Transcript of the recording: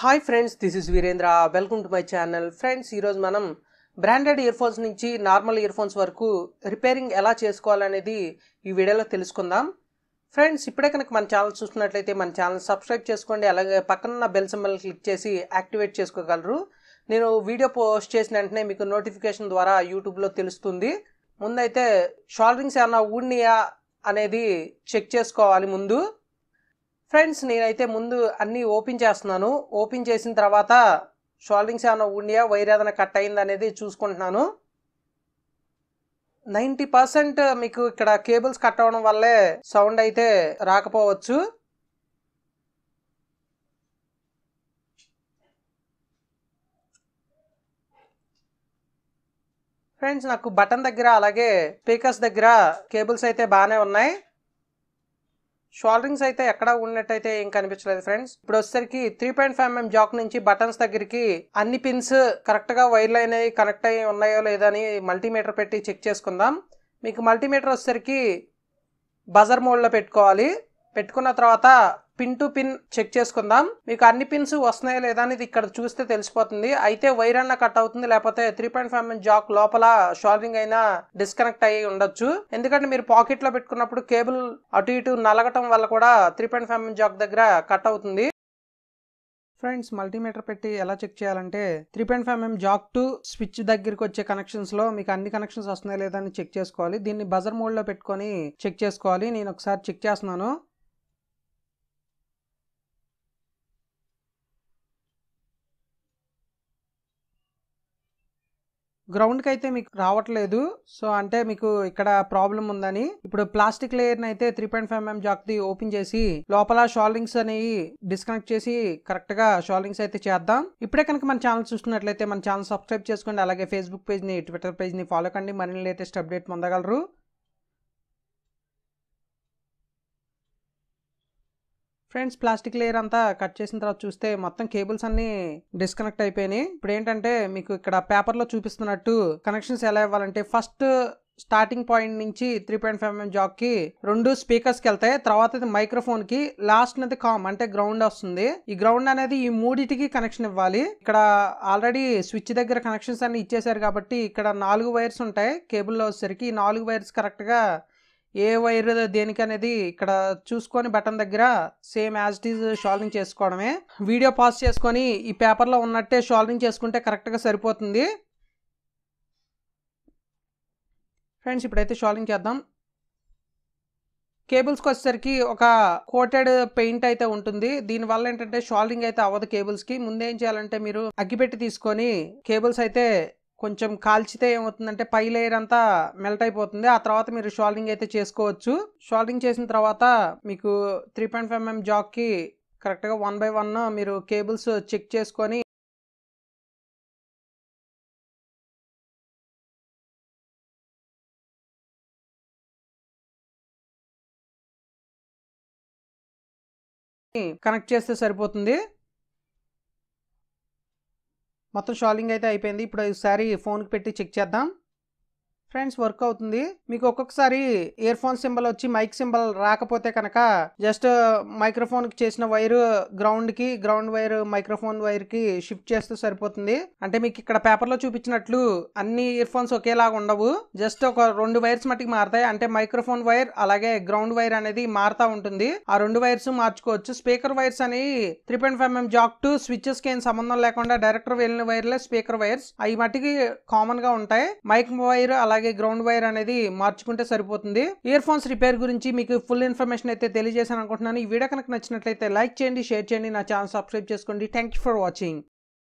Hi friends, this is Virendra. Welcome to my channel. Friends, ఈరోజు మనం branded earphones నుంచి normal earphones వరకు repairing ఎలా చేసుకోవాలనేది ఈ వీడియోలో తెలుసుకుందాం. ఫ్రెండ్స్, ఇప్పుడే కనుక మన ఛానల్ చూస్తున్నట్లయితే మన ఛానల్ సబ్స్క్రైబ్ చేసుకోండి. అలాగే పక్కన బెల్ సింబల్ క్లిక్ చేసి యాక్టివేట్ చేసుకోగలరు. నేను వీడియో పోస్ట్ చేసిన వెంటనే మీకు నోటిఫికేషన్ ద్వారా యూట్యూబ్లో తెలుస్తుంది. ముందైతే షోల్డరింగ్స్ ఏమైనా ఊడినాయా అనేది చెక్ చేసుకోవాలి ముందు. ఫ్రెండ్స్, నేనైతే ముందు అన్నీ ఓపెన్ చేస్తున్నాను. ఓపెన్ చేసిన తర్వాత షోల్డరింగ్స్ ఏమైనా ఊడినాయా, వైర్ ఏదైనా కట్ అయింది అనేది చూసుకుంటున్నాను. 90% మీకు ఇక్కడ కేబుల్స్ కట్ అవ్వడం వల్లే సౌండ్ అయితే రాకపోవచ్చు. ఫ్రెండ్స్, నాకు బటన్ దగ్గర అలాగే స్పీకర్స్ దగ్గర కేబుల్స్ అయితే బాగానే ఉన్నాయి. షోల్డరింగ్స్ అయితే ఎక్కడ ఉన్నట్టయితే ఏం కనిపించలేదు. ఫ్రెండ్స్, ఇప్పుడు వచ్చేసరికి 3.5mm జాక్ నుంచి బటన్స్ దగ్గరికి అన్ని పిన్స్ కరెక్ట్గా వైర్లు అనేవి కనెక్ట్ అయ్యి ఉన్నాయో లేదని మల్టీమీటర్ పెట్టి చెక్ చేసుకుందాం. మీకు మల్టీమీటర్ వచ్చేసరికి బజర్ మోడ్లో పెట్టుకోవాలి. పెట్టుకున్న తర్వాత పిన్ టు పిన్ చెక్ చేసుకుందాం. మీకు అన్ని పిన్స్ వస్తున్నాయో లేదా అనేది ఇక్కడ చూస్తే తెలిసిపోతుంది. అయితే వైర్ అన్న కట్ అవుతుంది, లేకపోతే 3.5mm జాక్ లోపల షోల్డరింగ్ అయినా డిస్కనెక్ట్ అయ్యి ఉండొచ్చు. ఎందుకంటే మీరు పాకెట్ లో పెట్టుకున్నప్పుడు కేబుల్ అటు ఇటు నలగటం వల్ల కూడా 3.5mm జాక్ దగ్గర కట్ అవుతుంది. ఫ్రెండ్స్, మల్టీమీటర్ పెట్టి ఎలా చెక్ చేయాలంటే 3.5mm జాక్ టు స్విచ్ దగ్గరికి వచ్చే కనెక్షన్స్ లో మీకు అన్ని కనెక్షన్స్ వస్తున్నాయో లేదా అని చెక్ చేసుకోవాలి. దీన్ని బజర్ మోడ్ లో పెట్టుకొని చెక్ చేసుకోవాలి. నేను ఒకసారి చెక్ చేస్తున్నాను. గ్రౌండ్కి అయితే మీకు రావట్లేదు. సో అంటే మీకు ఇక్కడ ప్రాబ్లం ఉందని ఇప్పుడు ప్లాస్టిక్ లేయర్ని అయితే 3.5mm జాక్ది ఓపెన్ చేసి లోపల షోల్డరింగ్స్ అనేవి డిస్కనెక్ట్ చేసి కరెక్ట్గా షోల్డరింగ్స్ అయితే చేద్దాం. ఇప్పుడే కనుక మన ఛానల్ చూస్తున్నట్లయితే మన ఛానల్ సబ్స్క్రైబ్ చేసుకోండి. అలాగే ఫేస్బుక్ పేజ్ని, ట్విట్టర్ పేజ్ని ఫాలో కండి. మరిన్ని లేటెస్ట్ అప్డేట్ పొందగలరు. ఫ్రెండ్స్, ప్లాస్టిక్ లేయర్ అంతా కట్ చేసిన తర్వాత చూస్తే మొత్తం కేబుల్స్ అన్ని డిస్కనెక్ట్ అయిపోయినాయి. ఇప్పుడు ఏంటంటే మీకు ఇక్కడ పేపర్లో చూపిస్తున్నట్టు కనెక్షన్స్ ఎలా ఇవ్వాలంటే ఫస్ట్ స్టార్టింగ్ పాయింట్ నుంచి 3.5mm జాక్ కి 2 స్పీకర్స్ కి వెళ్తాయి. తర్వాత మైక్రోఫోన్ కి, లాస్ట్ అనేది కామ్ అంటే గ్రౌండ్ వస్తుంది. ఈ గ్రౌండ్ అనేది ఈ మూడిటికి కనెక్షన్ ఇవ్వాలి. ఇక్కడ ఆల్రెడీ స్విచ్ దగ్గర కనెక్షన్స్ అన్ని ఇచ్చేసారు కాబట్టి ఇక్కడ 4 వైర్స్ ఉంటాయి. కేబుల్లో వచ్చేసరికి 4 వైర్స్ కరెక్ట్ గా ఏ వైర్ దేనికి అనేది ఇక్కడ చూసుకొని బటన్ దగ్గర same as it is soldering చేసుకోవడమే. వీడియో పాజ్ చేసుకొని ఈ పేపర్లో ఉన్నట్టే షోల్డరింగ్ చేసుకుంటే కరెక్ట్గా సరిపోతుంది. ఫ్రెండ్స్, ఇప్పుడైతే షోల్డరింగ్ చేద్దాం. కేబుల్స్కి వచ్చేసరికి ఒక కోటెడ్ పెయింట్ అయితే ఉంటుంది. దీనివల్ల ఏంటంటే షోల్డరింగ్ అయితే అవ్వదు కేబుల్స్కి. ముందేం చేయాలంటే మీరు అగ్గిపెట్టి తీసుకొని కేబుల్స్ అయితే కొంచెం కాల్చితే ఏమవుతుందంటే పై లేయర్ అంతా మెల్ట్ అయిపోతుంది. ఆ తర్వాత మీరు షోల్డరింగ్ అయితే చేసుకోవచ్చు. షోల్డరింగ్ చేసిన తర్వాత మీకు 3.5mm జాక్కి కరెక్ట్గా 1 by 1 మీరు కేబుల్స్ చెక్ చేసుకొని కనెక్ట్ చేస్తే సరిపోతుంది. మొత్తం షోల్డరింగ్ అయితే అయిపోయింది. ఇప్పుడు ఒకసారి ఫోన్కి పెట్టి చెక్ చేద్దాం. ఫ్రెండ్స్, వర్క్ అవుతుంది. మీకు ఒక్కొక్కసారి ఇయర్ ఫోన్ సింబల్ వచ్చి మైక్ సింబల్ రాకపోతే కనుక జస్ట్ మైక్రోఫోన్కి చేసిన వైర్ గ్రౌండ్కి, గ్రౌండ్ వైర్ మైక్రోఫోన్ వైర్కి షిఫ్ట్ చేస్తే సరిపోతుంది. అంటే మీకు ఇక్కడ పేపర్లో చూపించినట్లు అన్ని ఇయర్ ఫోన్స్ ఒకేలాగా ఉండవు. జస్ట్ ఒక 2 వైర్స్ మట్టికి మారుతాయి. అంటే మైక్రోఫోన్ వైర్ అలాగే గ్రౌండ్ వైర్ అనేది మారుతూ ఉంటుంది. ఆ 2 వైర్స్ మార్చుకోవచ్చు. స్పీకర్ వైర్స్ అని 3.5mm జాక్ టు స్విచెస్కి ఏం సంబంధం లేకుండా డైరెక్టర్ వెళ్ళిన వైర్లే స్పీకర్ వైర్స్. అవి మట్టికి కామన్ గా ఉంటాయి. మైక్ వైర్ అలాగే గ్రౌండ్ వైర్ అనేది మార్చుకుంటే సరిపోతుంది. ఇయర్ ఫోన్స్ రిపేర్ గురించి మీకు ఫుల్ ఇన్ఫర్మేషన్ అయితే తెలియజేశాను అనుకుంటున్నాను. ఈ వీడియో కనుక నచ్చినట్లయితే లైక్ చేయండి, షేర్ చేయండి, నా ఛానల్ సబ్స్క్రైబ్ చేసుకోండి. Thank you for watching.